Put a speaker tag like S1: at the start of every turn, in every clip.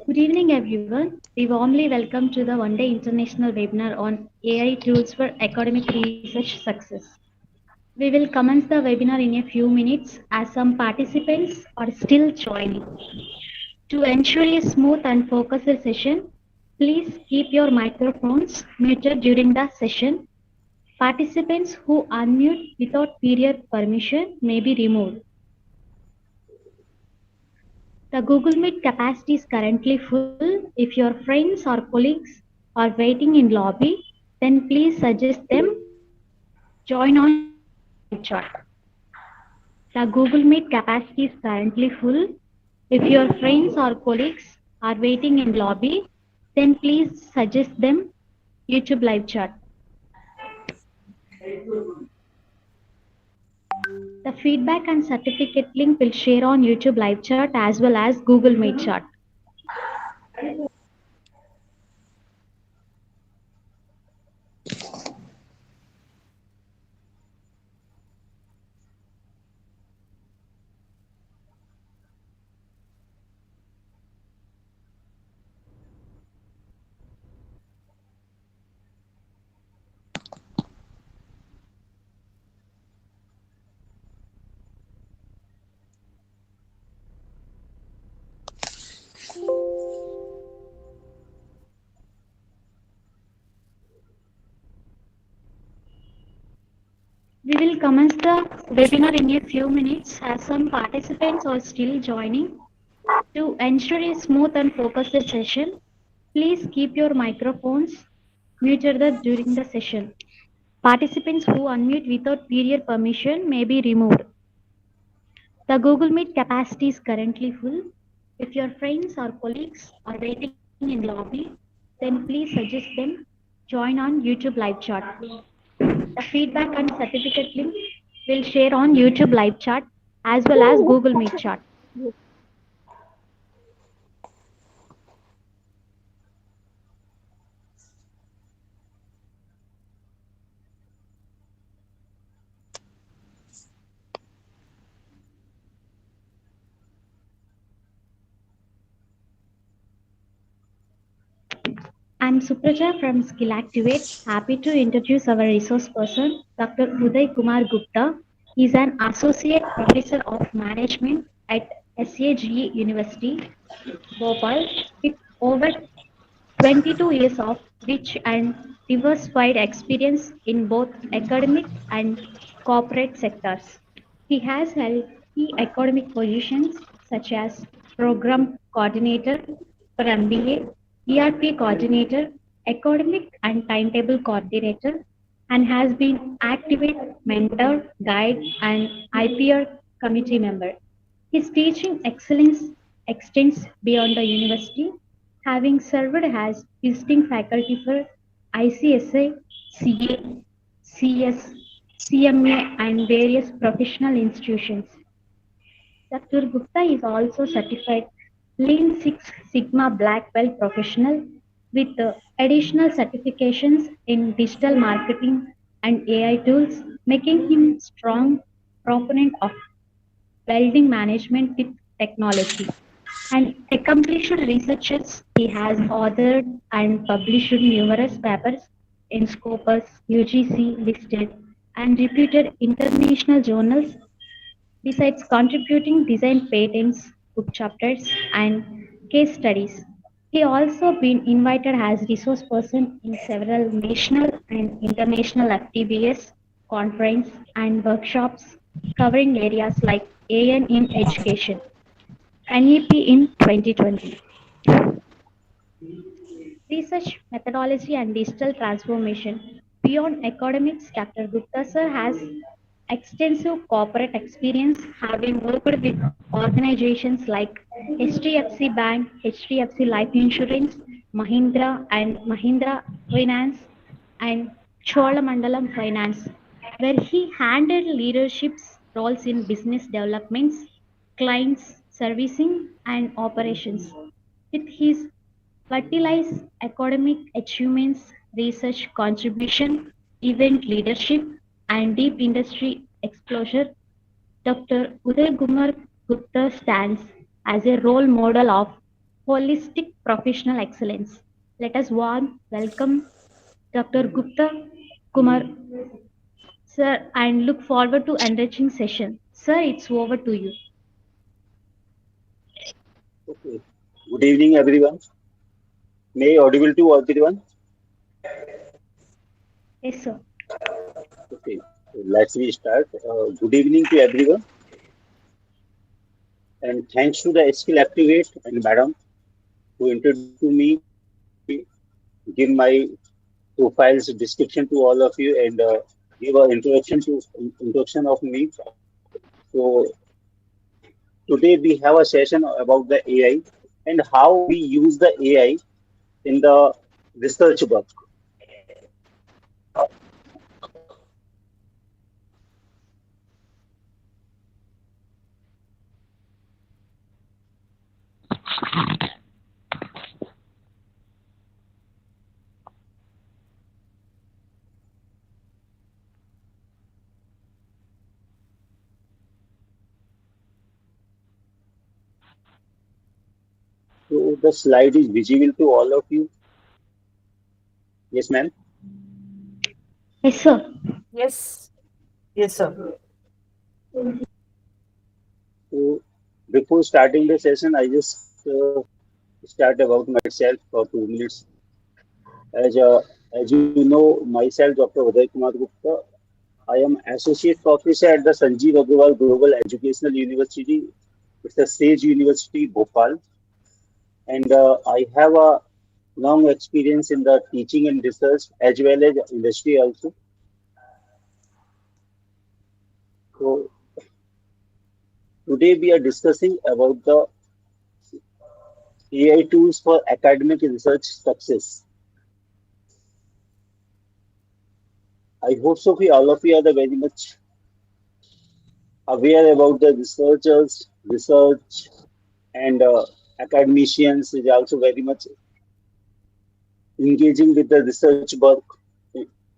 S1: Good evening, everyone. We warmly welcome to the one-day international webinar on AI tools for academic research success. We will commence the webinar in a few minutes as some participants are still joining. To ensure a smooth and focused session, please keep your microphones muted during the session. Participants who unmute without prior permission may be removed. The Google Meet capacity is currently full. If your friends or colleagues are waiting in lobby, then please suggest them join on YouTube live chat. The Google Meet capacity is currently full. If your friends or colleagues are waiting in lobby, then please suggest them YouTube live chat. The feedback and certificate link will share on YouTube live chat as well as Google Meet chat. We will commence the webinar in a few minutes as some participants are still joining. To ensure a smooth and focused session, please keep your microphones muted during the session. Participants who unmute without prior permission may be removed. The Google Meet capacity is currently full. If your friends or colleagues are waiting in lobby, then please suggest them join on YouTube live chat. The feedback and certificate link will share on YouTube live chat as well as Google Meet chat. I'm Supraja from Skill Activate. Happy to introduce our resource person, Dr. Uday Kumar Gupta. He's an associate professor of management at SAGE University, Bhopal, with over 22 years of rich and diversified experience in both academic and corporate sectors. He has held key academic positions such as Program Coordinator for MBA, ERP Coordinator, Academic and Timetable Coordinator, and has been active mentor, guide, and IPR committee member. His teaching excellence extends beyond the university, having served as visiting faculty for ICSA, CA, CS, CMA, and various professional institutions. Dr. Gupta is also certified Lean Six Sigma Black Belt professional with additional certifications in digital marketing and AI tools, making him strong proponent of welding management with technology. And accomplished researchers, he has authored and published numerous papers in Scopus, UGC listed, and reputed international journals, besides contributing design patents, book chapters, and case studies. He also been invited as resource person in several national and international FTBS conference and workshops covering areas like AN in education. NEP in 2020. Research methodology and digital transformation. Beyond academics, Dr. Gupta sir has extensive corporate experience, having worked with organizations like HDFC Bank, HDFC Life Insurance, Mahindra and Mahindra Finance, and Cholamandalam Finance, where he handled leadership roles in business developments, clients servicing, and operations. With his fertilize academic achievements, research contribution, event leadership, and deep industry exposure, Dr. Uday Kumar Gupta stands as a role model of holistic professional excellence. Let us warm welcome Dr. Gupta Kumar, sir, and look forward to enriching session. Sir, it's over to you.
S2: Okay. Good evening, everyone. May I audible to everyone?
S1: Yes, sir.
S2: Okay. Let's we start. Good evening to everyone, and thanks to the Skill Activate and Madam who introduced to me, give my profiles description to all of you, and give an introduction of me. So today we have a session about the AI and how we use the AI in the research work. So the slide is visible to all of you. Yes, ma'am.
S1: Yes, sir.
S3: Yes, yes, sir.
S2: So before starting the session, I just start about myself for 2 minutes. As as you know, myself, Dr. Uday Kumar Gupta, I am associate professor at the Sanjeev Agrawal Global Educational University. It's a Sage University, Bhopal, and I have a long experience in the teaching and research as well as industry also. So today we are discussing about the AI tools for academic research success. I hope so. All of you are the very much aware about the researchers, research, and academicians is also very much engaging with the research work.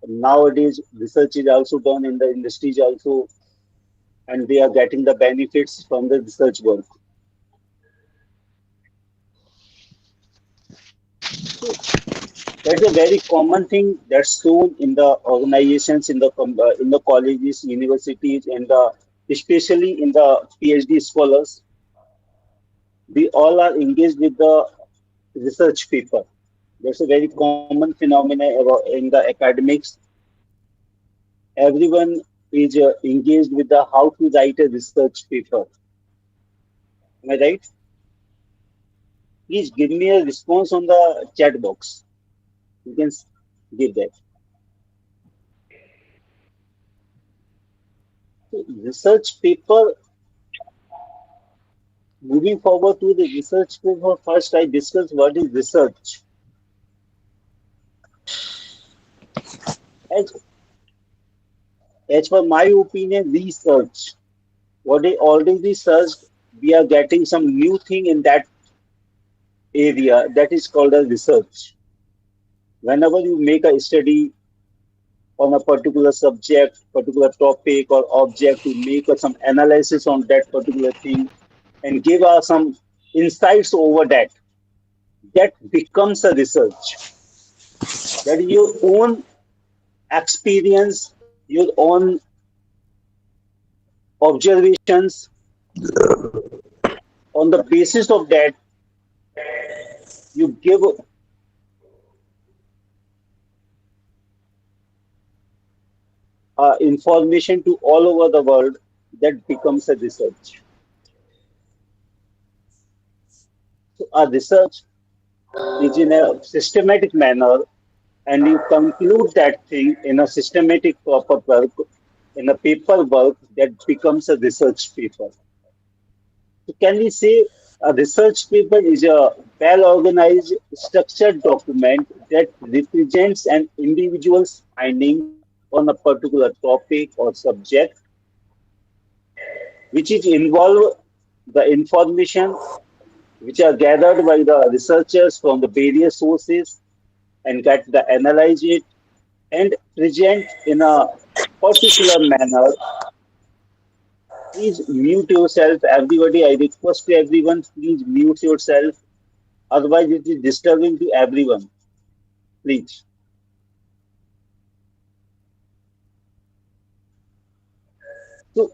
S2: Nowadays, research is also done in the industries also, and they are getting the benefits from the research work. So that's a very common thing that's shown in the organizations, in the colleges, universities, and especially in the PhD scholars. We all are engaged with the research paper. That's a very common phenomenon in the academics. Everyone is engaged with the how to write a research paper. Am I right? Please give me a response on the chat box. You can give that. So research paper. Moving forward to the research paper, first I discuss what is research. As, as per my opinion, research. What I already researched, we are getting some new thing in that area that is called as research. Whenever you make a study on a particular subject, particular topic or object, you make some analysis on that particular thing and give us some insights over that. That becomes a research. That is your own experience, your own observations. On the basis of that, you give information to all over the world. That becomes a research. So, a research is in a systematic manner, and you conclude that thing in a systematic proper work, in a paper work that becomes a research paper. So can we say a research paper is a well organized, structured document that represents an individual's findings on a particular topic or subject, which is involve the information which are gathered by the researchers from the various sources and get the analyze it and present in a particular manner. Please mute yourself, everybody. I request to everyone, please mute yourself. Otherwise, it is disturbing to everyone. Please. So,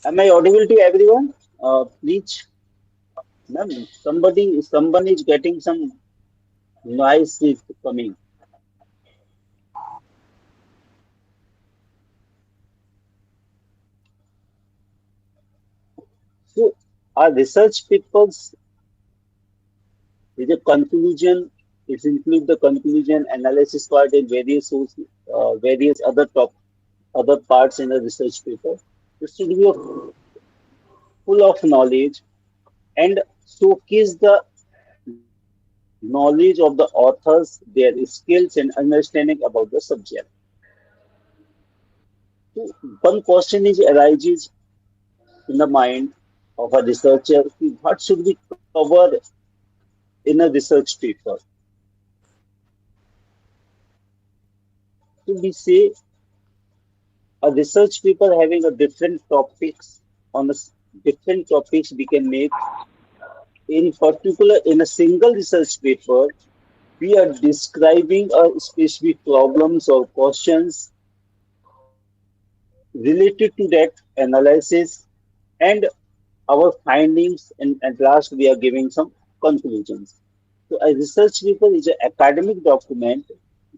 S2: am I audible to everyone? Please. Ma'am, someone is getting some noise is coming. So, our research papers is a conclusion. It includes the conclusion, analysis part, and various sources, various other parts in the research paper. It should be full of knowledge and showcase the knowledge of the authors, their skills and understanding about the subject. So one question is arises in the mind of a researcher: what should we cover in a research paper? So we say a research paper having a different topics on different topics we can make. In particular, in a single research paper, we are describing a specific problems or questions related to that analysis and our findings, and at last we are giving some conclusions. So a research paper is an academic document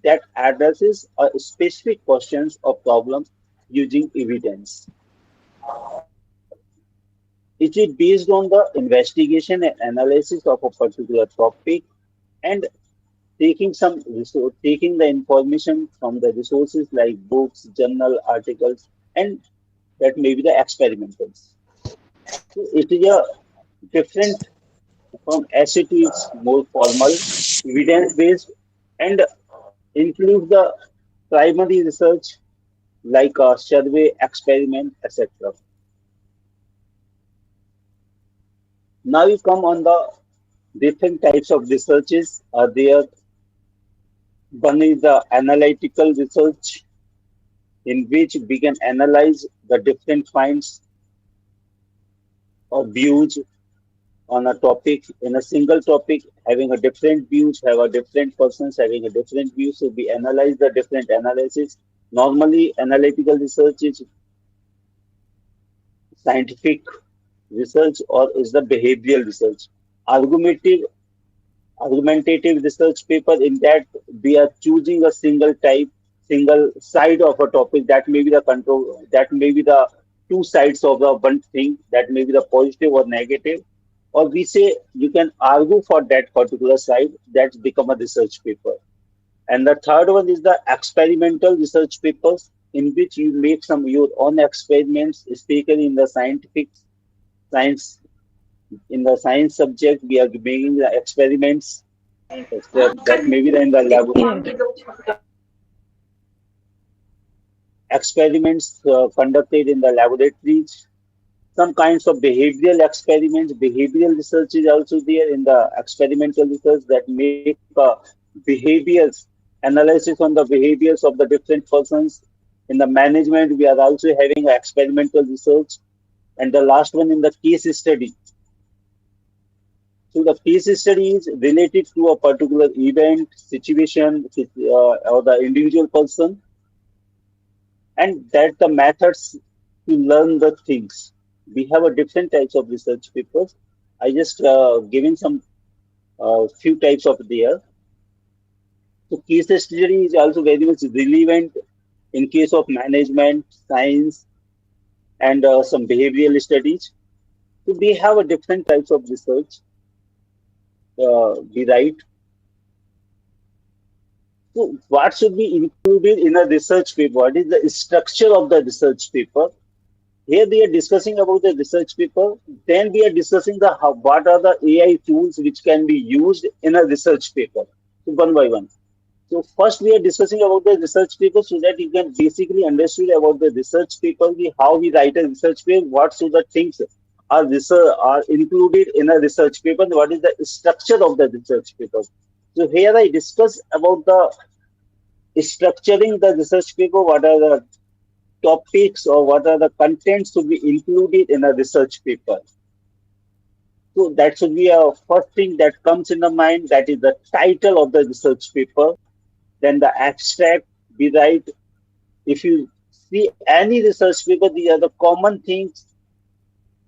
S2: that addresses a specific questions or problem using evidence. It is based on the investigation and analysis of a particular topic and taking the information from the resources like books, journal articles, and that may be the experimentals. So it is a different from essay to its more formal, evidence-based, and includes the primary research like a survey, experiment, etc. Now we come on the different types of researches are there. One is the analytical research in which we can analyze the different finds or views on a topic in a single topic having a different views have a different persons having a different view, so we analyze the different analysis. Normally analytical research is scientific research or is the behavioral research. Argumentative argumentative research paper in that we are choosing a single side of a topic, that may be the control, that may be the two sides of the one thing, that may be the positive or negative, or we say you can argue for that particular side, that's become a research paper. And the third one is the experimental research papers in which you make some your own experiments, especially in the science in the science subject we are making the experiments that may be in the lab experiments conducted in the laboratories. Some kinds of behavioral experiments, behavioral research is also there in the experimental research that make behaviors analysis on the behaviors of the different persons. In the management, we are also having experimental research, and the last one in the case study. So the case study is related to a particular event, situation, or the individual person, and that the methods to learn the things. We have a different types of research papers. I just given some few types of there. So case study is also very much relevant in case of management, science, and some behavioral studies. So we have a different types of research we write. So what should be included in a research paper? What is the structure of the research paper? Here we are discussing about the research paper. Then we are discussing the what are the AI tools which can be used in a research paper. So one by one. So first we are discussing about the research paper so that you can basically understand about the research paper, how we write a research paper, what so the things are included in a research paper, what is the structure of the research paper. So here I discuss about the structuring the research paper, what are the topics or what are the contents to be included in a research paper. So that should be a first thing that comes in the mind. That is the title of the research paper. Then the abstract we write. If you see any research paper, these are the common things,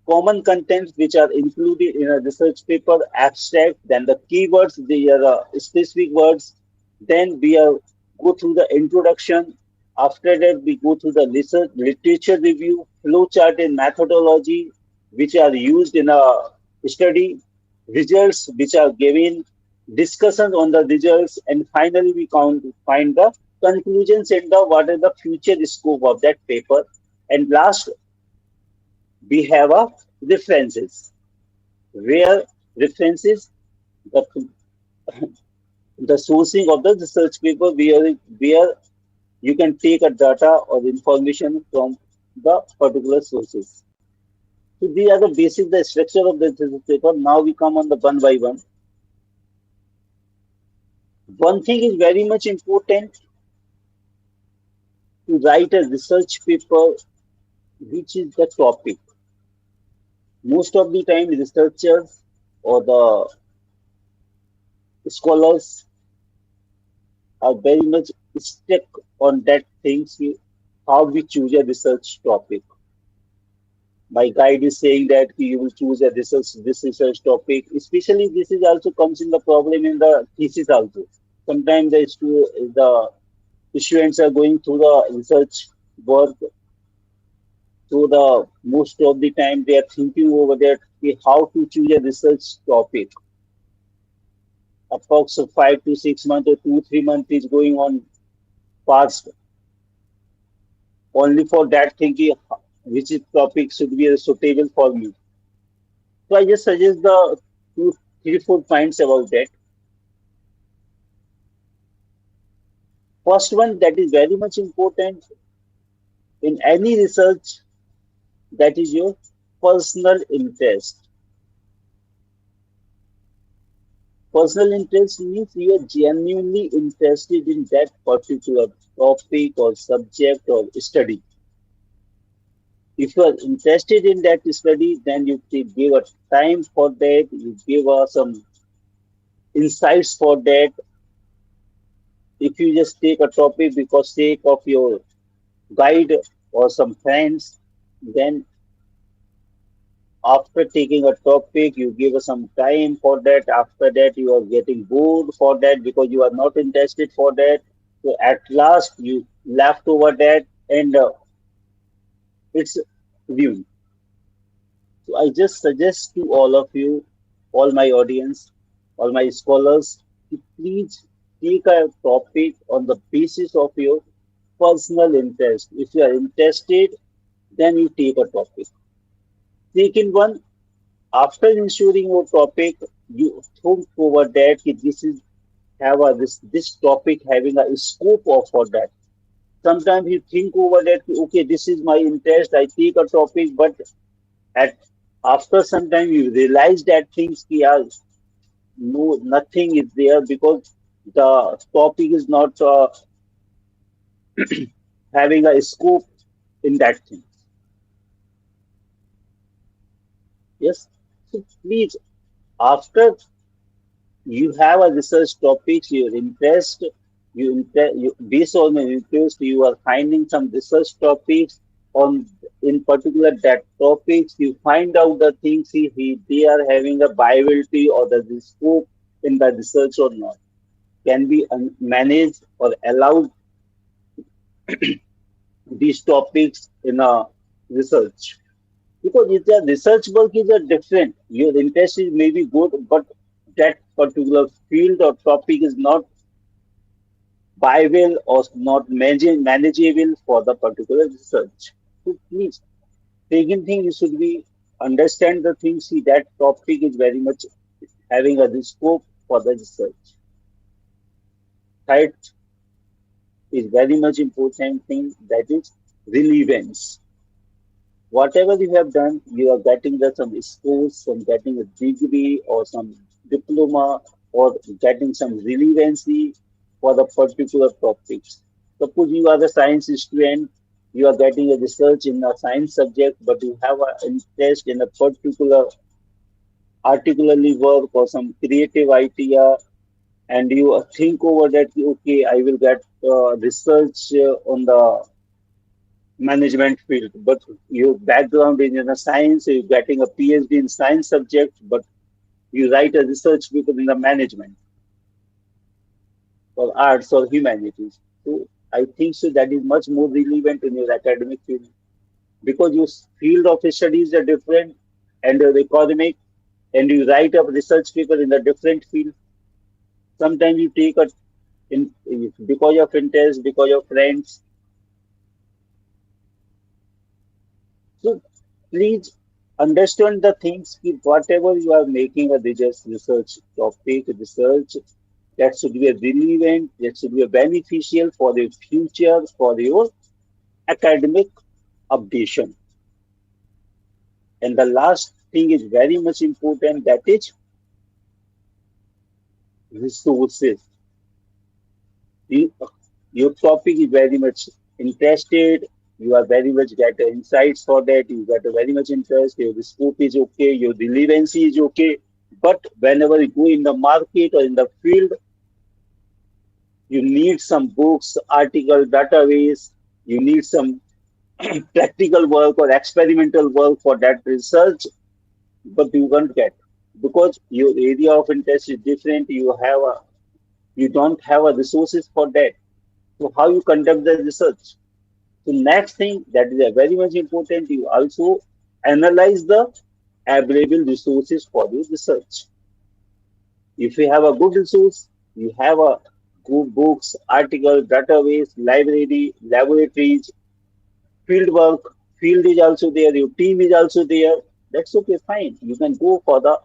S2: common contents which are included in a research paper abstract, then the keywords, the specific words, then we go through the introduction. After that, we go through the research, literature review, flowchart and methodology, which are used in a study, results which are given, discussions on the results, and finally we find the conclusions and the what is the future scope of that paper. And last, we have a references where references the, the sourcing of the research paper where you can take a data or information from the particular sources. So these are the basic the structure of the research paper. Now we come on the one by one. One thing is very much important to write a research paper, which is the topic. Most of the time, researchers or the scholars are very much stuck on that things how we choose a research topic. My guide is saying that you will choose a research this research topic. Especially this is also comes in the problem in the thesis also. Sometimes the students are going through the research work, so the most of the time they are thinking over that okay, how to choose a research topic. Approx of 5 to 6 months or 2 3 months is going on past only for that thinking which is topic should be suitable for me. So I just suggest the two, three, 4 points about that. First one that is very much important in any research, that is your personal interest. Personal interest means you are genuinely interested in that particular topic or subject or study. If you are interested in that study, then you give a time for that, you give some insights for that. If you just take a topic because sake of your guide or some friends, then after taking a topic, you give some time for that. After that, you are getting bored for that because you are not interested for that. So at last, you left over that and it's ruined. So I just suggest to all of you, all my audience, all my scholars, to please take a topic on the basis of your personal interest. If you are interested, then you take a topic. Second one, after ensuring your topic, you think over that if this is have a this topic having a scope of for that. Sometimes you think over that, okay, this is my interest, I take a topic, but at after some time you realize that things ki, yeah, no nothing is there because the topic is not having a scope in that thing. Yes. So please, after you have a research topic, your interest, based on your interest, you are finding some research topics on in particular that topics. You find out the things they are having a viability or the scope in the research or not. Can be managed or allowed these topics in a research. Because it's a research work is a different. Your interest is maybe good, but that particular field or topic is not viable or not manageable for the particular research. So please, second thing you should be understand the things. See that topic is very much having a scope for the research. Third is very much important thing, that is relevance. Whatever you have done, you are getting the some scores, some getting a degree or some diploma or getting some relevancy. for the particular topics. Suppose you are the science student, you are getting a research in a science subject, but you have an interest in a particular articularly work or some creative idea, and you think over that, okay, I will get research on the management field, but your background is in a science, you're getting a PhD in science subject, but you write a research paper in the management or arts or humanities. So I think so that is much more relevant in your academic field because your field of studies are different and your economic, and you write a research paper in a different field. Sometimes you take a in because of interest, because of friends. So please understand the things कि whatever you are making a research topic, research that should be a relevant, that should be a beneficial for your future, for your academic updation. And the last thing is very much important, that is resources. You, your topic is very much interested, you are very much get the insights for that, you got a very much interest, your scope is okay, your relevancy is okay. But whenever you go in the market or in the field, you need some books, article, database, you need some practical work or experimental work for that research, but you won't get because your area of interest is different. You don't have a resources for that. So how you conduct the research? So next thing that is very much important, you also analyze the available resources for the research. If you have a good resource, you have a good books, article, database, library, laboratories, field work, field is also there, your team is also there. That's okay, fine. You can go for the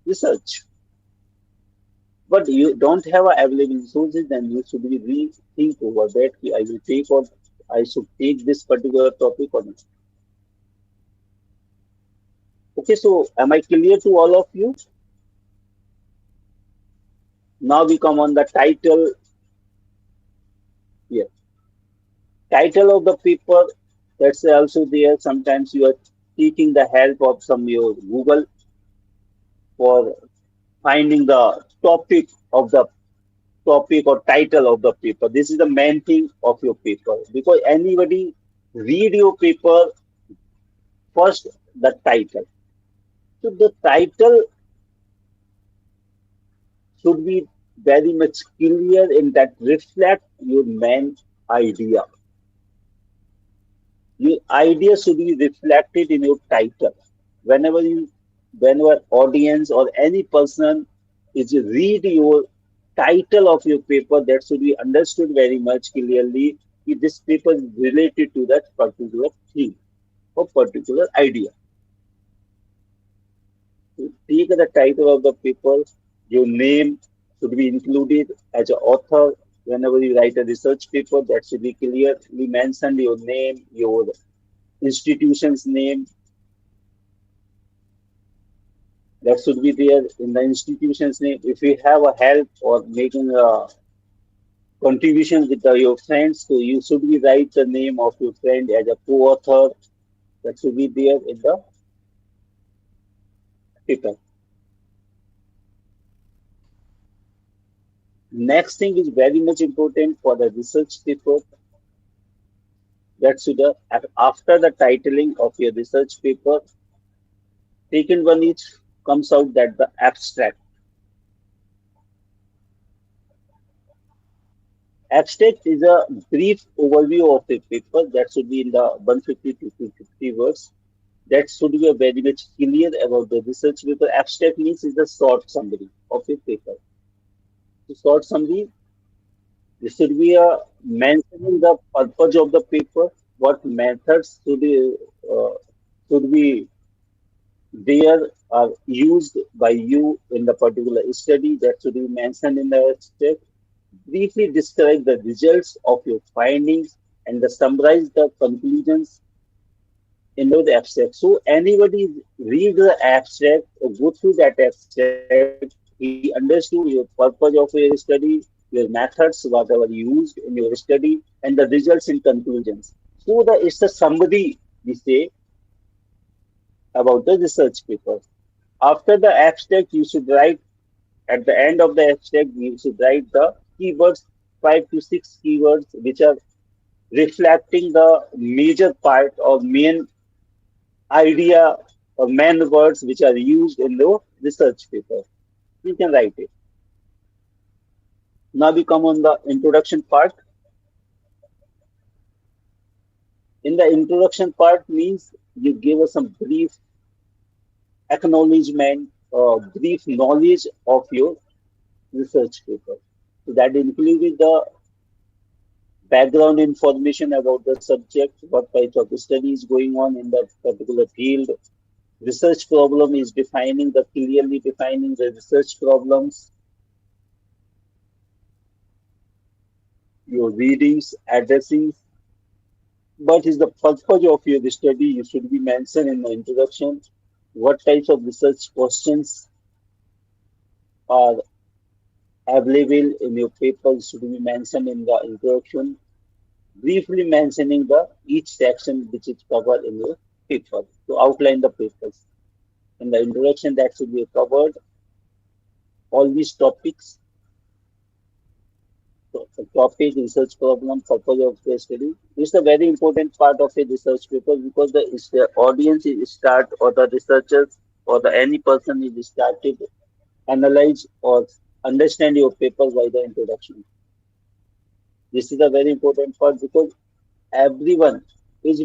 S2: research. But you don't have a available resources, then you should be rethink over that. I will take or I should take this particular topic or not. Okay, so am I clear to all of you? Now we come on the title here. Title of the paper, that's also there. Sometimes you are taking the help of some your Google for finding the topic or title of the paper. This is the main thing of your paper because anybody read your paper first the title. So the title should be very much clear in that reflect your main idea. Your idea should be reflected in your title. Whenever you, whenever audience or any person is read your title of your paper, that should be understood very much clearly. If this paper is related to that particular theme or particular idea. To take the title of the paper, your name should be included as an author. Whenever you write a research paper, that should be clearly mentioned your name, your institution's name, that should be there in the institution's name. If you have a help or making a contribution with your friends, so you should be write the name of your friend as a co-author. That should be there in the paper. Next thing is very much important for the research paper. That should after the titling of your research paper, second one is comes out that the abstract. Abstract is a brief overview of a paper that should be in the 150 to 250 words. That should be a very much clear about the research paper. Abstract means is a short summary of a paper. So short summary, this should be a mentioning the purpose of the paper, what methods uh, should be there are used by you in the particular study that should be mentioned in the abstract. Briefly describe the results of your findings and summarize the conclusions in the abstract. So anybody read the abstract or go through that abstract, he understood your purpose of your study, your methods, whatever you used in your study, and the results and conclusions. So it's a summary we say about the research paper. After the abstract, you should write at the end of the abstract, you should write the keywords, 5 to 6 keywords, which are reflecting the major part or main idea or main words which are used in the research paper. You can write it. Now we come on the introduction part. In the introduction part means you give us some brief acknowledgement or brief knowledge of your research paper. So that included the background information about the subject, what type of study is going on in that particular field. Research problem is clearly defining the research problems, your readings, addressing what is the purpose of your study. You should be mentioned in the introduction. What types of research questions are available in your paper should be mentioned in the introduction, briefly mentioning the each section which is covered in your paper to outline the papers. In the introduction, that should be covered all these topics. So, the topic, research problem, purpose of the study. It's a very important part of a research paper because the audience is start or the researchers or the any person is started analyze or understand your paper by the introduction. This is a very important part because everyone is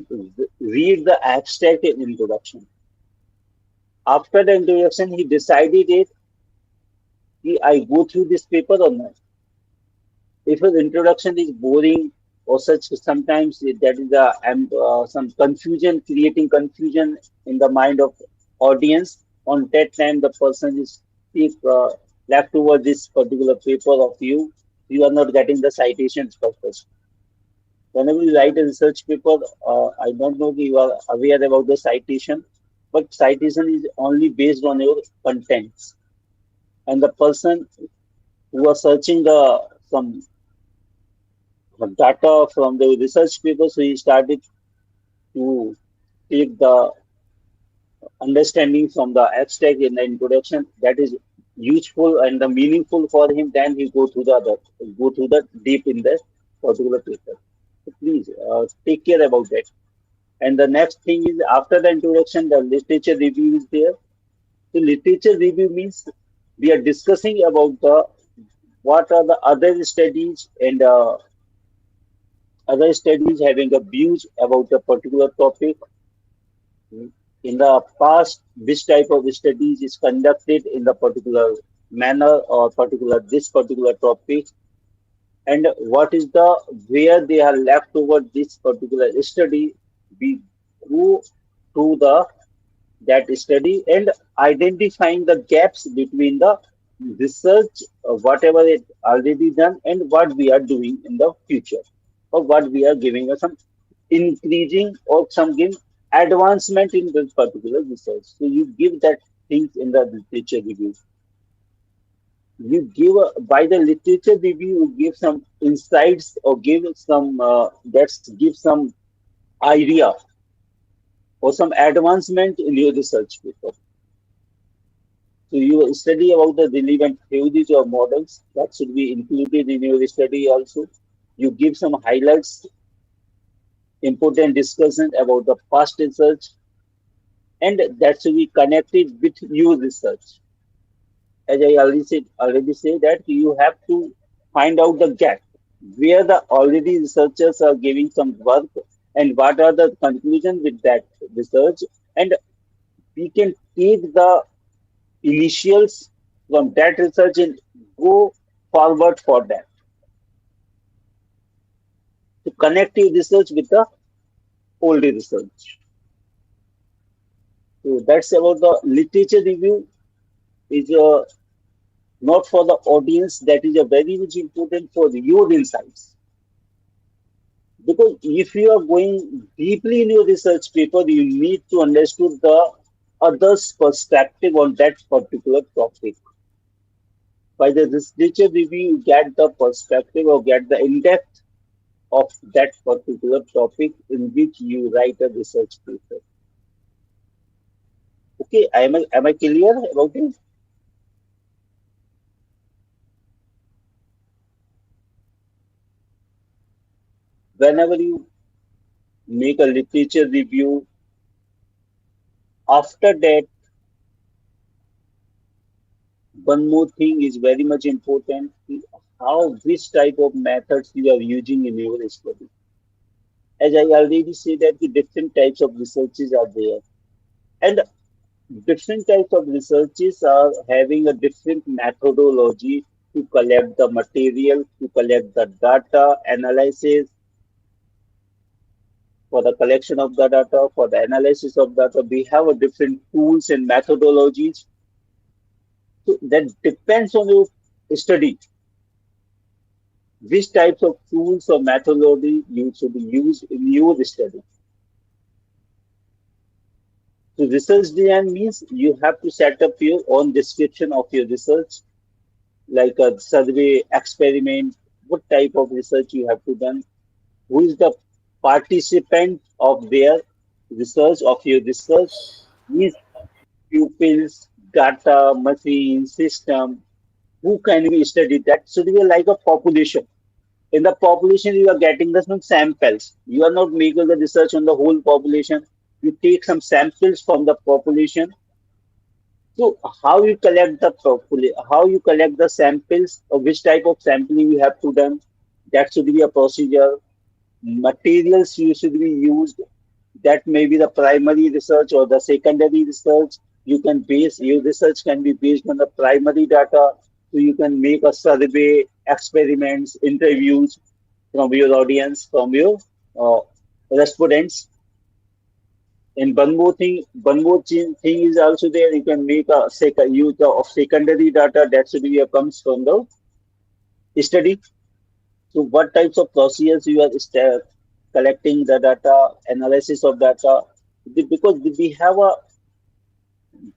S2: read the abstract in introduction. After the introduction, he decided it. I go through this paper or not. If his introduction is boring or such, sometimes that is some confusion, creating confusion in the mind of audience. On that time, the person is if, left over this particular paper of you, you are not getting the citations purpose. Whenever you write a research paper, I don't know if you are aware about the citation, but citation is only based on your contents. And the person who are searching the some data from the research paper, so he started to take the understanding from the abstract in the introduction that is useful and the meaningful for him. Then he go through the deep in the particular paper. So please take care about that. And the next thing is after the introduction, the literature review is there. So literature review means we are discussing about the what are the other studies and other studies having a views about a particular topic. In the past, which type of studies is conducted in the particular manner or particular this particular topic, and what is the where they are left over this particular study. We go to the that study and identifying the gaps between the research, whatever it already done, and what we are doing in the future, or what we are giving us some increasing or some give advancement in this particular research. So you give that things in the literature review. You give by the literature review, you give some insights or give some give some idea or some advancement in your research paper. So you study about the relevant theories or models that should be included in your study also. You give some highlights, important discussion about the past research, and that should be connected with your research. As I already said that you have to find out the gap where the already researchers are giving some work and what are the conclusions with that research, and we can take the initials from that research and go forward for that to connect your research with the old research. So that's about the literature review. Is not for the audience. That is a very much important for your insights. Because if you are going deeply in your research paper, you need to understand the others' perspective on that particular topic. By the literature review, you get the perspective or get the in-depth of that particular topic in which you write a research paper. Okay, am I clear about it? Whenever you make a literature review, after that, one more thing is very much important: how which type of methods you are using in your study. As I already said that the different types of researches are there, and different types of researches are having a different methodology to collect the material, to collect the data, analysis, for the collection of the data, for the analysis of data. We have a different tools and methodologies. So that depends on your study, which types of tools or methodology you should use in your study. So research design means you have to set up your own description of your research, like a survey, experiment, what type of research you have to done, who is the participant of their research, of your research, means pupils, data, machine, system, who can we study. That should be like a population. In the population, you are getting the some samples. You are not making the research on the whole population. You take some samples from the population. So how you collect the how you collect the samples, or which type of sampling you have to done, that should be a procedure. Materials you should be used, that may be the primary research or the secondary research. You can base your research can be based on the primary data, so you can make a survey, experiments, interviews from your audience, from your uh, respondents. And one more thing is also there. You can make a use of secondary data that should be comes from the study. So what types of procedures you are collecting the data, analysis of data, because we have a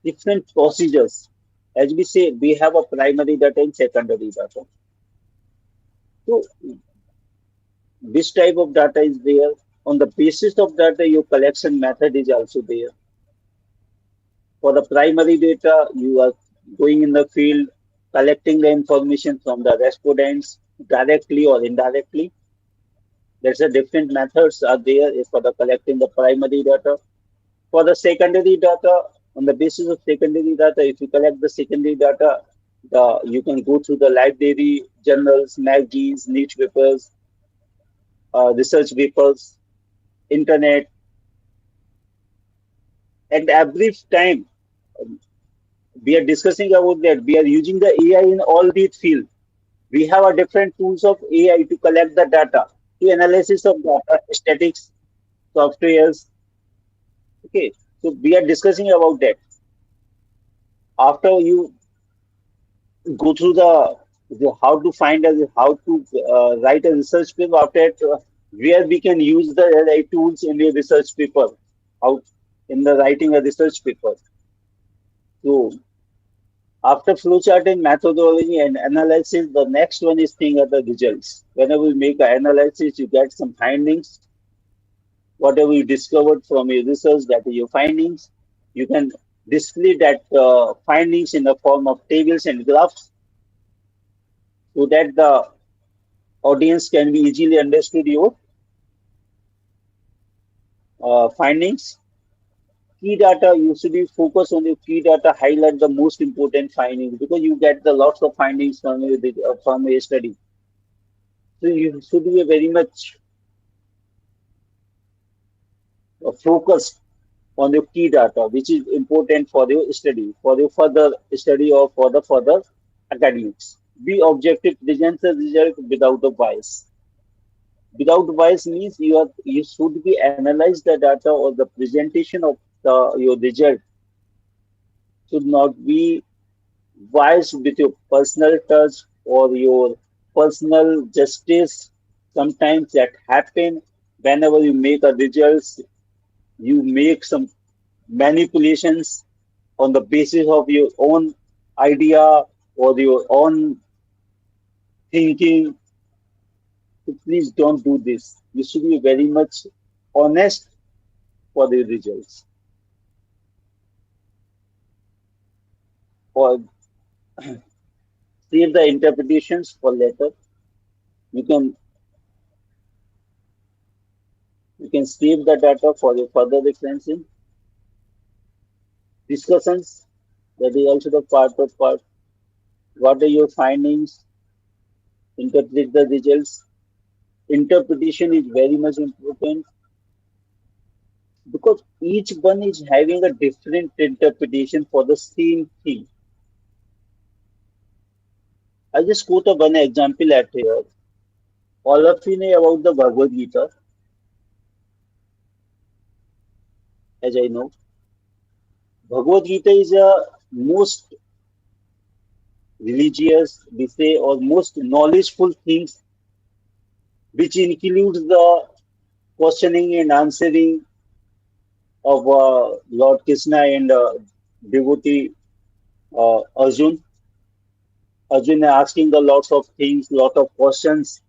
S2: different procedures. As we say, we have a primary data and secondary data. So which type of data is there? On the basis of data, your collection method is also there. For the primary data, you are going in the field, collecting the information from the respondents directly or indirectly. There's a different methods are there for the collecting the primary data. For the secondary data, on the basis of secondary data, if you collect the secondary data, you can go through the library, journals, magazines, newspapers, research papers, internet, and every time we are discussing about that, we are using the AI in all these fields. We have a different tools of AI to collect the data, to analysis of data, statics, softwares. Okay, so we are discussing about that. After you go through the how to find a how to write a research paper, after that, where we can use the AI tools in a research paper, how in the writing a research paper. So after flowchart and methodology and analysis, the next one is thing are the results. Whenever we make an analysis, you get some findings. Whatever you discovered from your research, that is your findings. You can display that findings in the form of tables and graphs, so that the audience can be easily understood your findings. Key data, you should be focus on your key data, highlight the most important findings, because you get the lots of findings from your study. So you should be very much focused on your key data, which is important for your study, for your further study or for the further academics. Be objective, present the result without a bias. Without bias means you should be analyze the data, or the presentation of your result should not be biased with your personal touch or your personal justice. Sometimes that happen whenever you make a results, you make some manipulations on the basis of your own idea, or your own thinking. So please don't do this. You should be very much honest for the results, or save the interpretations for later. You can you can save the data for your further referencing. Discussions, that is also the part. What are your findings? Interpret the results. Interpretation is very much important because each one is having a different interpretation for the same thing. I just quote a one example at here. All of you know about the Bhagavad Gita, as I know. Bhagavad Gita is a most religious, we say, or most knowledgeful things, which includes the questioning and answering of Lord Krishna and devotee Arjun. Arjun asking a lot of things, lot of questions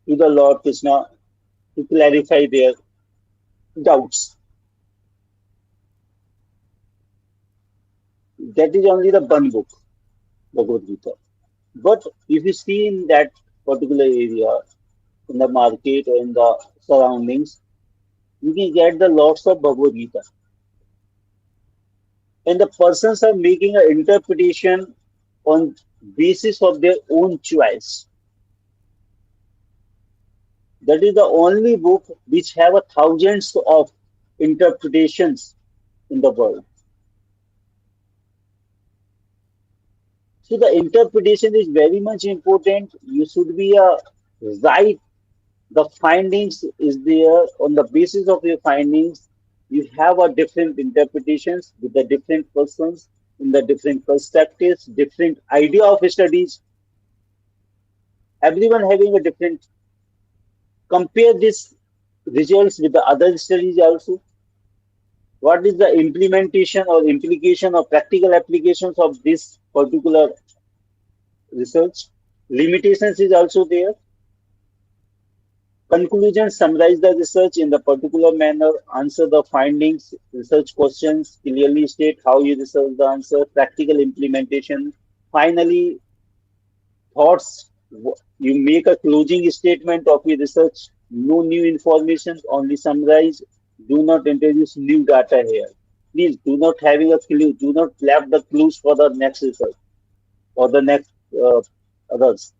S2: to the Lord Krishna to clarify their doubts. That is only the one book, Bhagavad Gita. But if you see in that particular area, in the market or in the surroundings, you can get the lots of Bhagavad Gita. And the persons are making an interpretation on basis of their own choice. That is the only book which have a thousands of interpretations in the world. So the interpretation is very much important. You should be a right. The findings is there on the basis of your findings. You have a different interpretations with the different persons in the different perspectives, different idea of studies. Everyone having a different. Compare these results with the other studies also. What is the implementation or implication or practical applications of this particular research? Limitations is also there. Conclusions summarize the research in the particular manner, answer the findings, research questions, clearly state how you research the answer, practical implementation. Finally, thoughts. You make a closing statement of your research. No new information, only summarize. Do not introduce new data here. Please do not having a clue. Do not left the clues for the next research or the next others.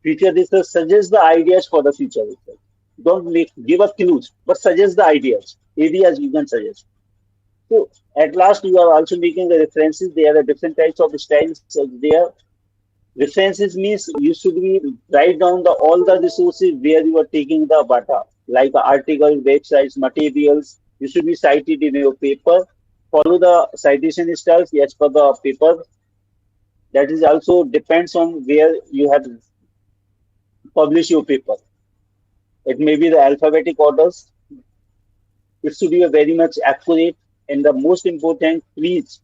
S2: Future research suggests the ideas for the future research. Don't make give us clues, but suggest the ideas. Areas you can suggest. So at last you are also making the references. There are different types of styles there. References means you should be write down the all the resources where you are taking the data, like articles, websites, materials. You should be cited in your paper. Follow the citation styles as per the paper. That is also depends on where you have published your paper. It may be the alphabetic orders. It should be a very much accurate. And the most important, please,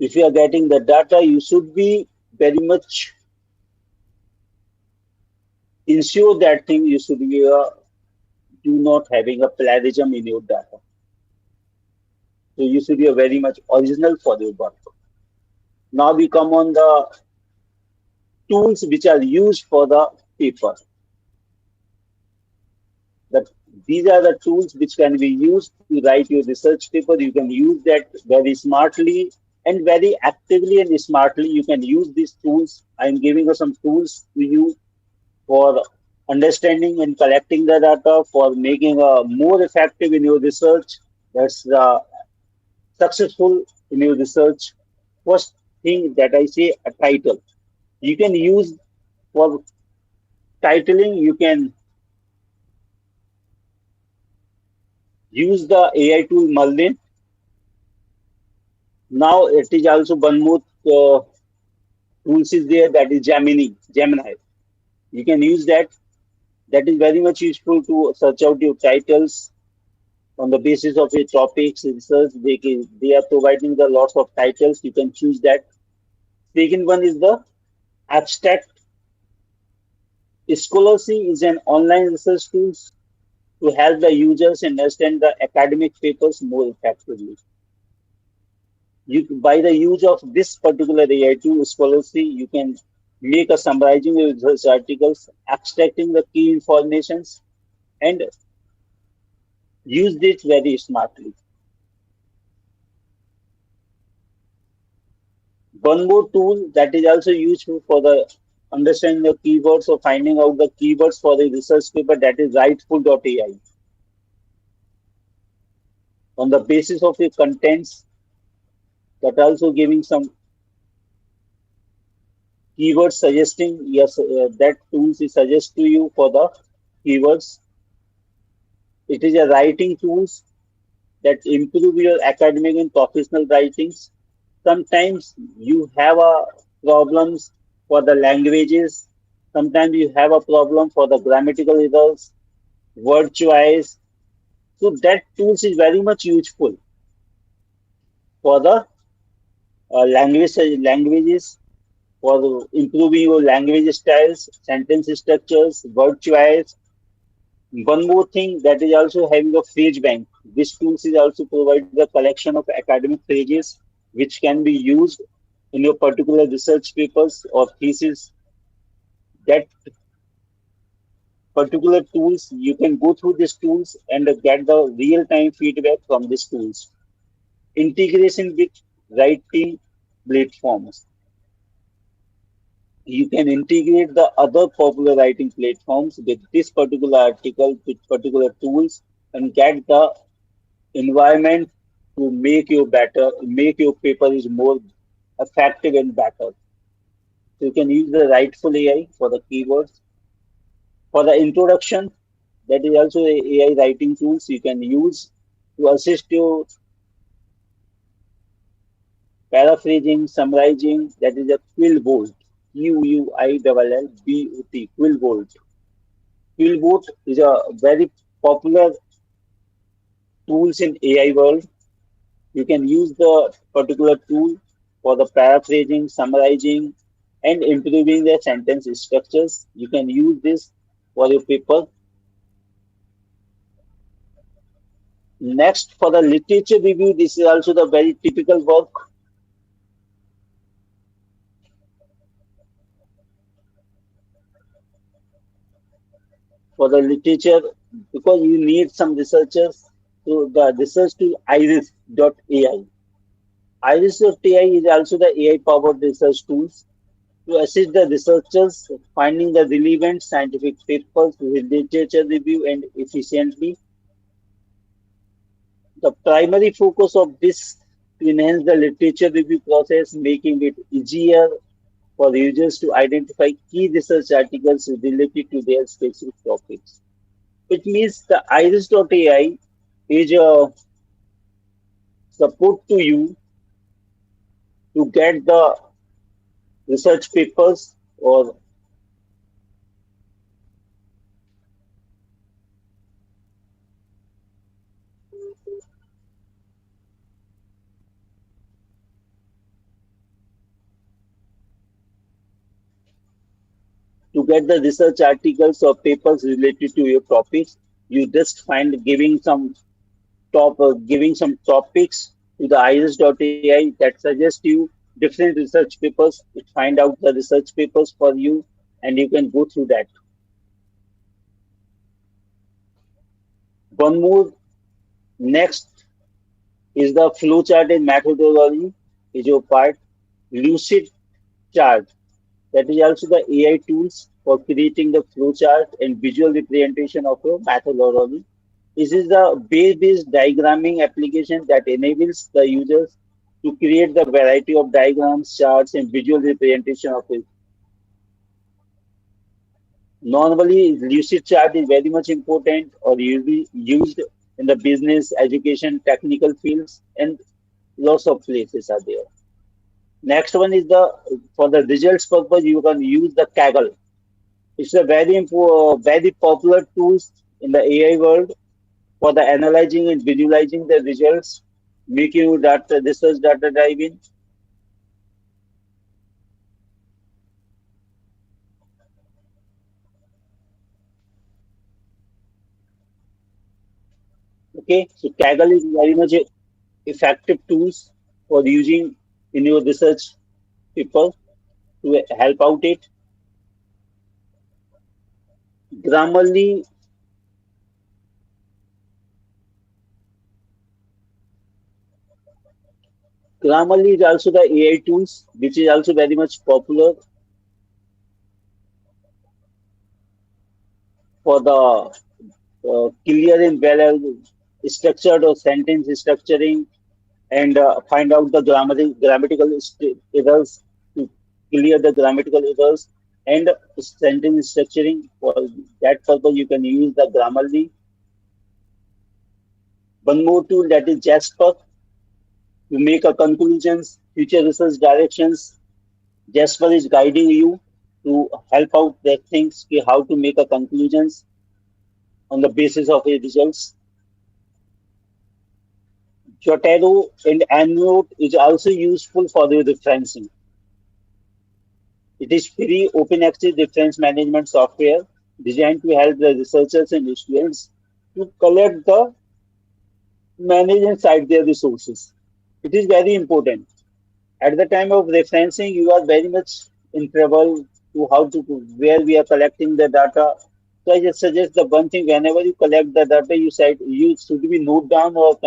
S2: if you are getting the data, you should be very much ensure that thing you should be do not having a plagiarism in your data. So you should be a very much original for your work. Now we come on the tools which are used for the paper. That these are the tools which can be used to write your research paper. You can use that very smartly and very actively and smartly. You can use these tools. I am giving you some tools to you for understanding and collecting the data, for making more effective in your research. That's successful in your research. First thing that I say, a title. You can use for titling. You can use the AI tool Merlin. Now it is also one more tools is there, that is Gemini. You can use that. That is very much useful to search out your titles On the basis of your topics, research, they are providing the lots of titles. You can choose that. Second one is the abstract. Scholarcy is an online research tool to help the users understand the academic papers more effectively. By the use of this particular AI tool, Scholarly, you can make a summarizing of research articles, extracting the key informations, and use it very smartly. One more tool that is also useful for the understanding the keywords or finding out the keywords for the research paper, that is rightful.ai. On the basis of your contents, that also giving some keywords suggesting, yes, that tools is suggest to you for the keywords. It is a writing tools that improve your academic and professional writings. Sometimes you have a problems for the languages. Sometimes you have a problem for the grammatical errors, word choice. So that tools is very much useful for the languages, for improving your language styles, sentence structures, word choice. One more thing that is also having a phrase bank. This tools is also provide the collection of academic phrases which can be used in your particular research papers or thesis. That particular tools you can go through these tools and get the real time feedback from these tools. Integration with writing platforms. You can integrate the other popular writing platforms with this particular article, with particular tools, and get the environment to make your paper is more effective and better. So you can use the Rightful AI for the keywords. For the introduction, that is also a AI writing tools you can use to assist you paraphrasing, summarizing. That is a Quillbolt. Quillbolt. Quillbolt. Quillbolt is a very popular tools in AI world. You can use the particular tool for the paraphrasing, summarizing, and improving the sentence structures. You can use this for your paper. Next, for the literature review, this is also the very typical work for the literature because you need some researchers. So the research tool iris.ai. Iris.ai is also the AI powered research tools to assist the researchers finding the relevant scientific papers with literature review and efficiently. The primary focus of this to enhance the literature review process, making it easier for users to identify key research articles related to their specific topics. It means the iris.ai is a support to you to get the research papers or to get the research articles or papers related to your topics. You just find giving some topics to the iris.ai that suggest you different research papers. It find out the research papers for you and you can go through that. One more next is the flowchart and methodology is your part. Lucid chart, that is also the AI tools for creating the flowchart and visual representation of a methodology. This is the base-based diagramming application that enables the users to create the variety of diagrams, charts, and visual representation of it. Normally, lucid chart is very much important or usually used in the business, education, technical fields, and lots of places are there. Next one is the for the results purpose you can use the Kaggle. It's a very popular tools in the AI world for the analyzing and visualizing the results, making you data research data driven. Okay, so Kaggle is very much a effective tools for using in your research people to help out it. Grammarly, Grammarly is also the AI tools, which is also very much popular for the clear and well structured or sentence structuring and find out the grammatical errors to clear the grammatical errors and sentence structuring. For that purpose, you can use the Grammarly. One more tool that is Jasper to make a conclusions, future research directions. Jasper is guiding you to help out that things, how to make a conclusions on the basis of your results. Jotaro and EndNote is also useful for the referencing. It is free open access reference management software designed to help the researchers and students to collect the manage and cite their resources. It is very important. At the time of referencing, you are very much in trouble to how to where we are collecting the data. So I just suggest the one thing whenever you collect the data, you should be note down or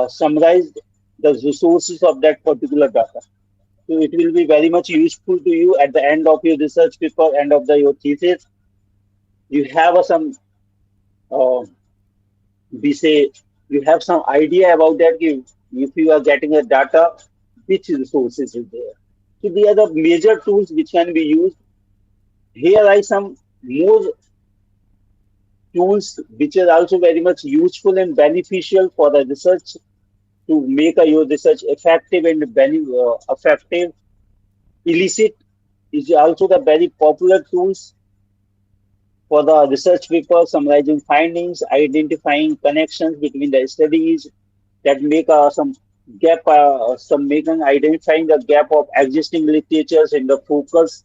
S2: summarize the resources of that particular data. So it will be very much useful to you at the end of your research paper, end of your thesis. You have some uh, we say you have some idea about that. If you are getting a data, which resources is there. So they are the major tools which can be used. Here are some more tools which are also very much useful and beneficial for the research to make your research effective and effective. Illicit is also the very popular tools for the research paper, summarizing findings, identifying connections between the studies that make some making identifying the gap of existing literatures and the focus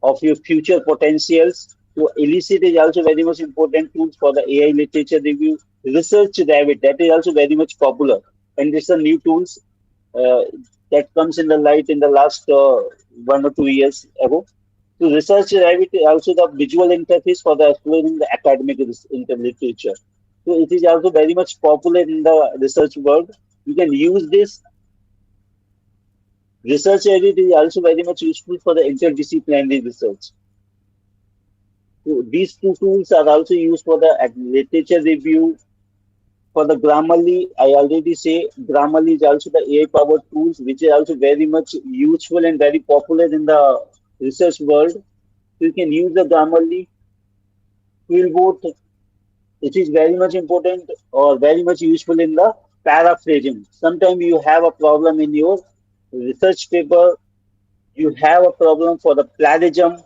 S2: of your future potentials. So Elicit is also very much important tools for the AI literature review. Research Rabbit, that is also very much popular. And these are new tools uh, that comes in the light in the last 1 or 2 years ago. So Research Rabbit is also the visual interface for the exploring the academic literature. So it is also very much popular in the research world. You can use this. Research Rabbit is also very much useful for the interdisciplinary research. So these two tools are also used for the literature review. For the Grammarly, I already say Grammarly is also the AI-powered tools, which is also very much useful and very popular in the research world. So you can use the Grammarly Quillbot. It is very much important or very much useful in the paraphrasing. Sometimes you have a problem in your research paper, you have a problem for the plagiarism,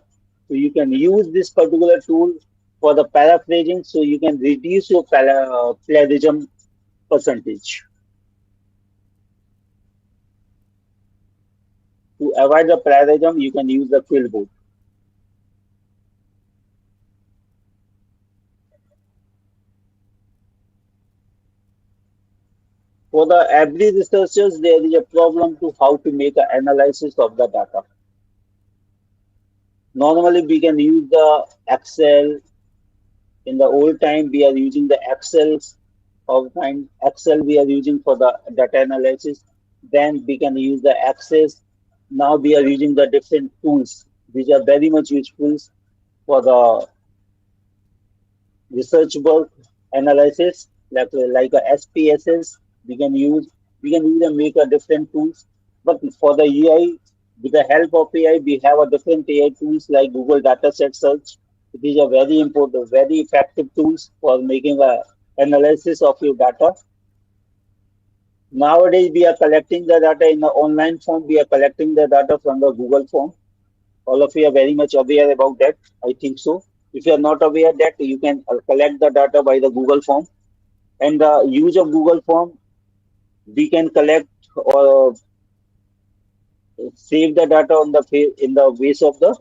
S2: so you can use this particular tool for the paraphrasing, so you can reduce your plagiarism percentage. To avoid the plagiarism, you can use the Quillbot. For the every researchers, there is a problem to how to make an analysis of the data. Normally, we can use the Excel. In the old time, we are using the Excels of time. Excel we are using for the data analysis. Then we can use the Access. Now we are using the different tools. These are very much useful for the research work analysis, like a SPSS. We can use we can even make a different tools. But for the AI, with the help of AI, we have a different AI tools like Google Dataset Search. These are very important, very effective tools for making a analysis of your data. Nowadays, we are collecting the data in the online form. We are collecting the data from the Google form. All of you are very much aware about that. I think so. If you are not aware that, you can collect the data by the Google form. And the use of Google Form, we can collect or save the data on the in the base of the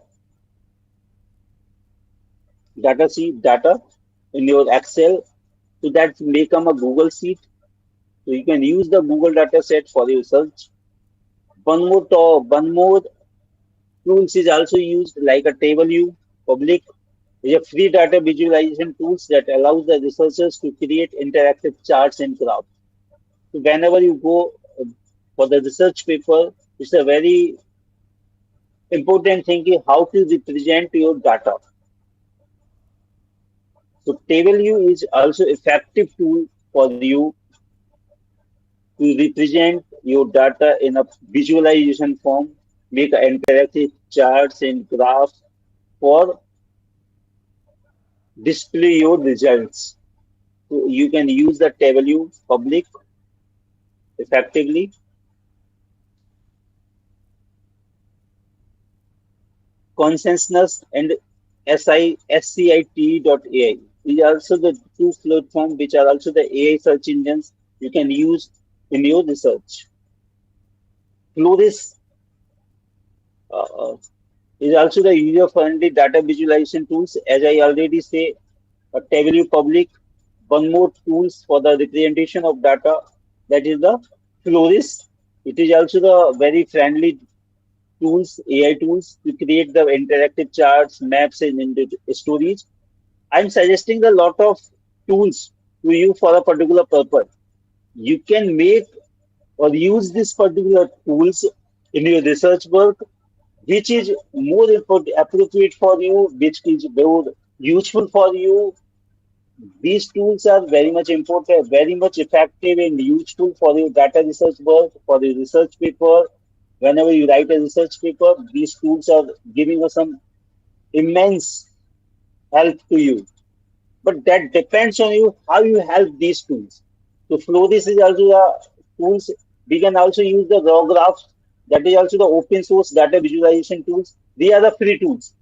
S2: data sheet data in your Excel. So that become a Google sheet. So you can use the Google data set for your search. One more tools is also used like a table view. Public is a free data visualization tools that allows the researchers to create interactive charts and graphs. So whenever you go for the research paper, it's a very important thing is how to represent your data. So table view is also effective tool for you to represent your data in a visualization form, make interactive charts and graphs for display your results. So you can use the table view public effectively. Consensus and SCIT.ai is also the two platforms which are also the AI search engines you can use in your research. Fluris uh, is also the user-friendly data visualization tools. As I already say, a Tableau Public, one more tools for the representation of data, that is the Floris. It is also the very friendly tools, AI tools to create the interactive charts, maps, and stories. I'm suggesting a lot of tools to you for a particular purpose. You can make or use these particular tools in your research work, which is more appropriate for you, which is more useful for you. These tools are very much important, very much effective and useful for your data research work, for your research paper. Whenever you write a research paper, these tools are giving us some immense help to you. But that depends on you how you help these tools. So Floris is also the tools. We can also use the raw graphs. That is also the open source data visualization tools. They are the free tools.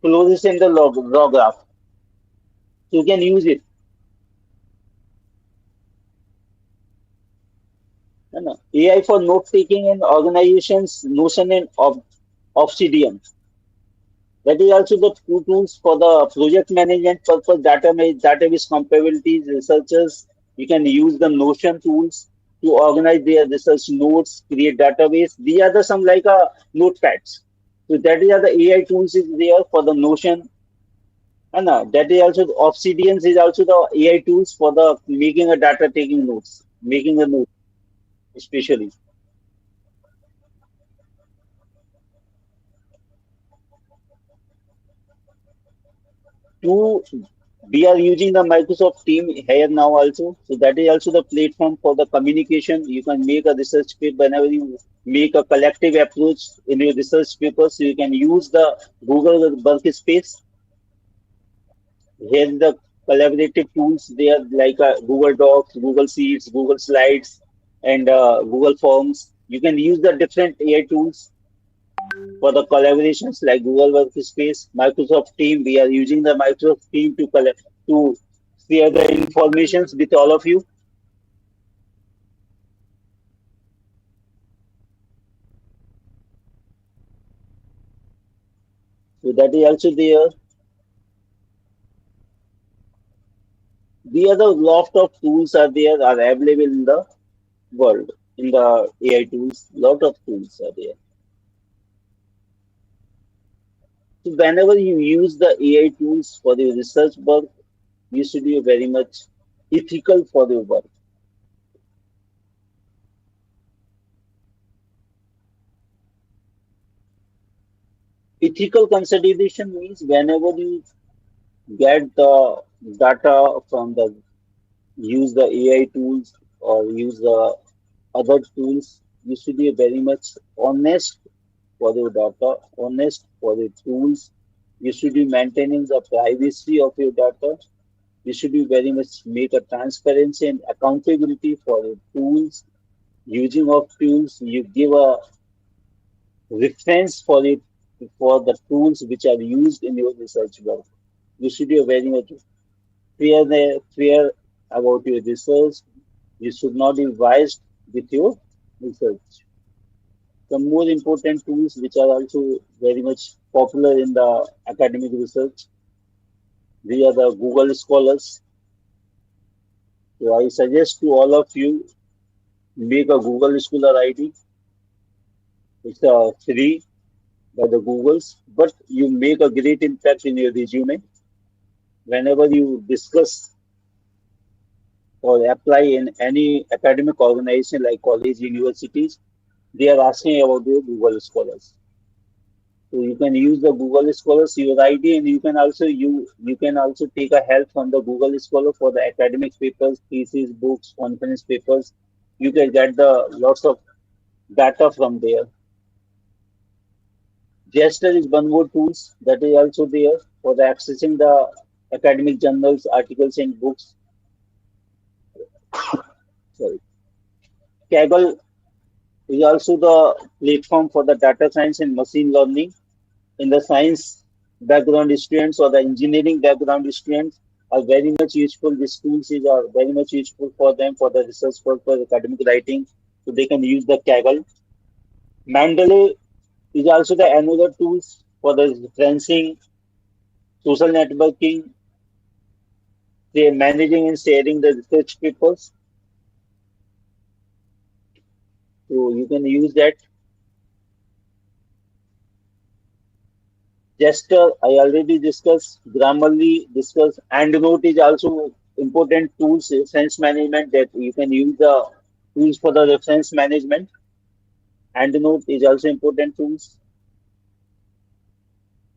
S2: Floris and the raw graph. So you can use it. है ना? AI for note taking in organizations, Notion and Obsidian. That is also the two tools for the project management purpose, database compatibilities, researchers. You can use the Notion tools to organize their research notes, create database. These are the some like notepads. So that is the AI tools is there for the Notion. And that is also the Obsidian is also the AI tools for the making a data taking notes, making a note especially. Two, we are using the Microsoft Team here now also. So that is also the platform for the communication. You can make a research paper whenever you make a collective approach in your research paper. So you can use the Google Workspace. Here the collaborative tools there like Google Docs, Google Sheets, Google Slides, and Google Forms. You can use the different AI tools for the collaborations like Google Workspace, Microsoft Team. We are using the Microsoft Team to collect to share the informations with all of you. So that is also there. The other lot of tools are there are available in the world in the AI tools. Lot of tools are there. So whenever you use the AI tools for the research work, you should be very much ethical for your work. Ethical consideration means whenever you get the data from the use the AI tools or use the other tools, you should be very much honest for your data, honest for the tools. You should be maintaining the privacy of your data. You should be very much make a transparency and accountability for your tools. Using of tools, you give a reference for it for the tools which are used in your research work. You should be very much fair, fair. about your research. You should not be biased with your research. Some more important tools which are also very much popular in the academic research, they are the Google Scholars. So I suggest to all of you make a Google Scholar ID. It's free by the Googles, but you make a great impact in your resume whenever you discuss or apply in any academic organization like college, universities. They are asking about your Google Scholars. So you can use the Google Scholars your ID, and you can also take a help from the Google Scholar for the academic papers, thesis, books, conference papers. You can get the lots of data from there. Jester is one more tools that is also there for the accessing the academic journals, articles, and books. Sorry. Kaggle is also the platform for the data science and machine learning. In the science background students or the engineering background students are very much useful. These tools are very much useful for them for the research purpose, academic writing, so they can use the Kaggle. Mendeley is also the another tools for the referencing, social networking, they managing and sharing the research papers. So you can use that. Gesture, I already discussed, Grammarly discussed, and Note is also important tools, reference management that you can use the tools for the reference management. And Note is also important tools.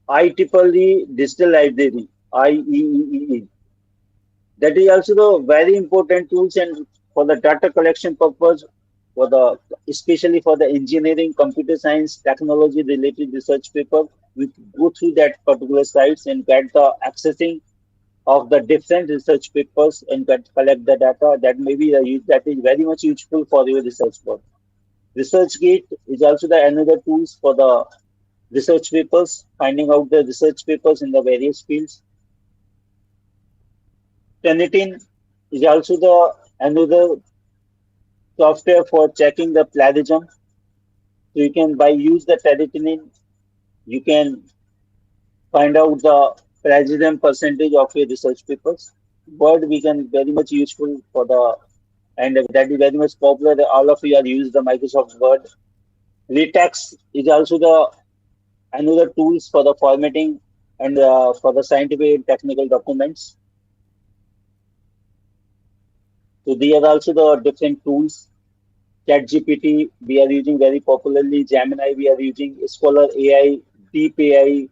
S2: IEEE Digital Library, IEEE. That is also the very important tools and for the data collection purpose, for the especially for the engineering, computer science, technology related research paper. We go through that particular sites and get the accessing of the different research papers and collect the data that may be that is very much useful for your research work. ResearchGate is also the another tools for the research papers, finding out the research papers in the various fields. Tenitin is also the another software for checking the plagiarism. So you can by use the Tenitin, you can find out the plagiarism percentage of your research papers. Word we can very much useful for the and that is very much popular. All of you are use the Microsoft Word. Retext is also the another tools for the formatting and for the scientific and technical documents. So these are also the different tools. ChatGPT we are using very popularly. Gemini we are using. Scholar AI, Deep AI,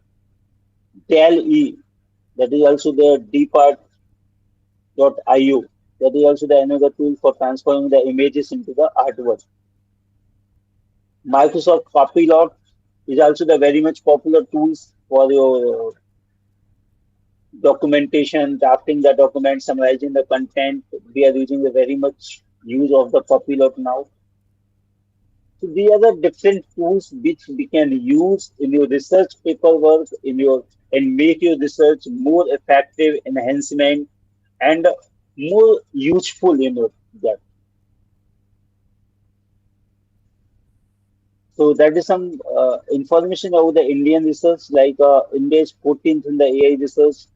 S2: Dell E. That is also the DeepArt.io. That is also the another tool for transforming the images into the artwork. Microsoft Copilot is also the very much popular tools for your documentation, drafting the document, summarizing the content. We are using the very much use of the Copilot now. So these are the different tools which we can use in your research paperwork, in your and make your research more effective, enhancement, and more useful in your that. So that is some information about the Indian research, like India is 14th in the AI research,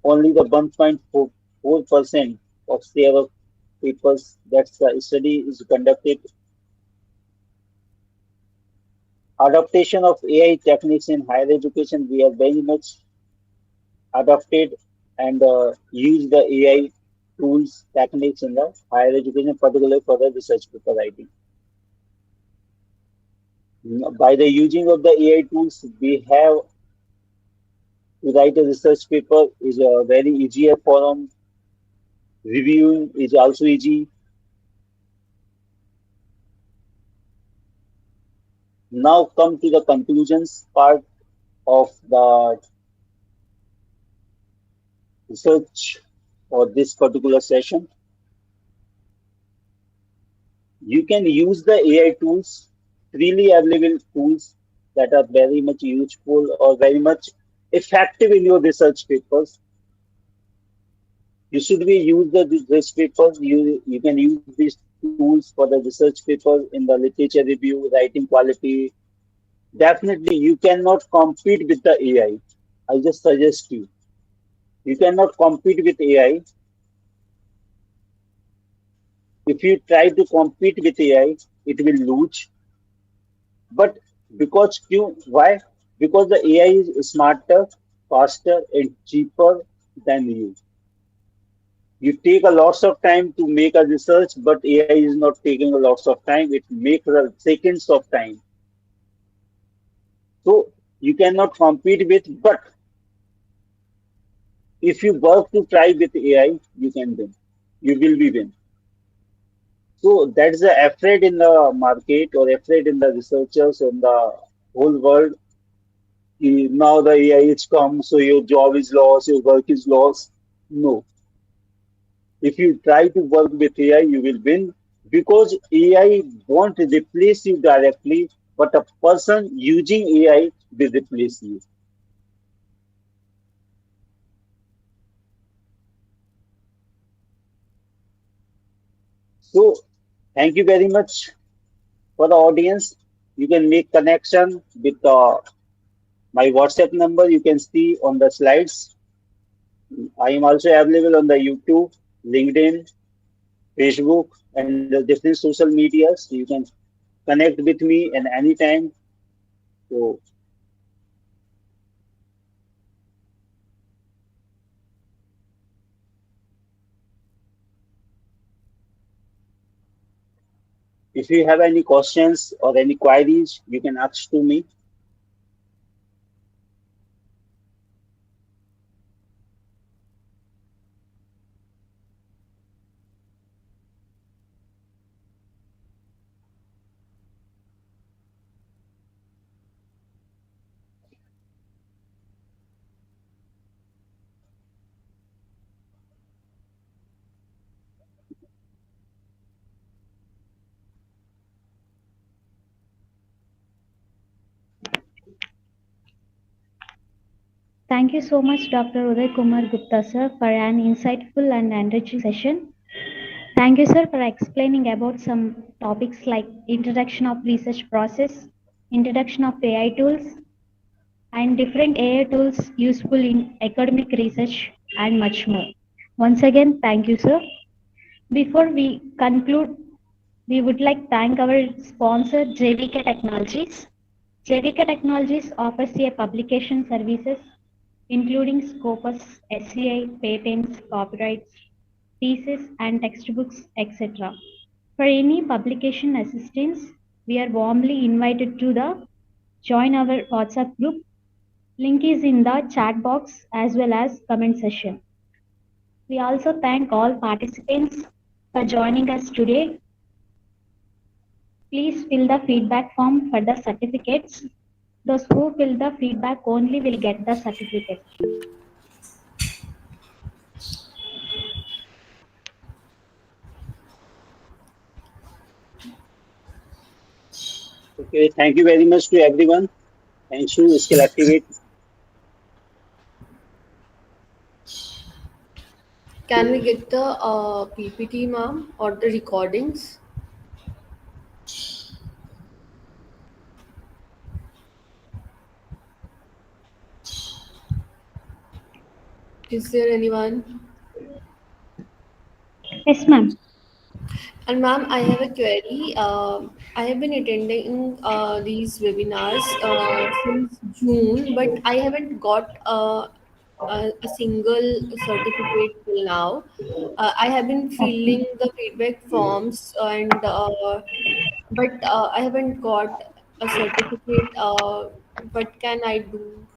S2: only the 1.44% of share of papers that the study is conducted. Adaptation of AI techniques in higher education, we are very much adopted and use the AI tools, techniques in the higher education, particularly for the research paper writing. By the using of the AI tools, we have to write a research paper is a very easier forum. Reviewing is also easy. Now come to the conclusions part of the research for this particular session. You can use the AI tools, freely available tools that are very much useful or very much effective in your research papers. You should be use the research papers. You can use these tools for the research papers in the literature review, writing quality. Definitely, you cannot compete with the AI. I just suggest you cannot compete with AI. If you try to compete with AI, it will lose. But why? Because the AI is smarter, faster, and cheaper than you. You take a lots of time to make a research, but AI is not taking a lots of time. It makes seconds of time. So you cannot compete with. But if you work to try with AI, you can win. You will be win. So that's the afraid in the market or afraid in the researchers in the whole world. Now the AI is come, so your job is lost, your work is lost. No. If you try to work with AI, you will win because AI won't replace you directly, but a person using AI will replace you. So thank you very much for the audience. You can make connection with my WhatsApp number. You can see on the slides. I am also available on the YouTube, LinkedIn, Facebook, and the different social medias. You can connect with me at any time. So if you have any questions or any queries, you can ask to me.
S1: Thank you so much, Dr. Uday Kumar Gupta, sir, for an insightful and enriching session. Thank you, sir, for explaining about some topics like introduction of research process, introduction of AI tools, and different AI tools useful in academic research, and much more. Once again, thank you, sir. Before we conclude, we would like to thank our sponsor, JVK Technologies. JVK Technologies offers a publication services including Scopus, SCI, patents, copyrights, thesis and textbooks, etc. For any publication assistance, we are warmly invited to the join our WhatsApp group. Link is in the chat box as well as comment section. We also thank all participants for joining us today. Please fill the feedback form for the certificates. Those who fill the feedback only will get the certificate.
S2: Okay, thank you very much to everyone. Thanks to Skill Activate.
S4: Can we get the PPT, ma'am, or the recordings? Is there anyone?
S1: Yes, ma'am.
S4: And ma'am, I have a query. I have been attending these webinars since June, but I haven't got a single certificate till now. I have been
S1: Okay.
S4: filling the feedback forms, and but I haven't got a certificate. What can I do?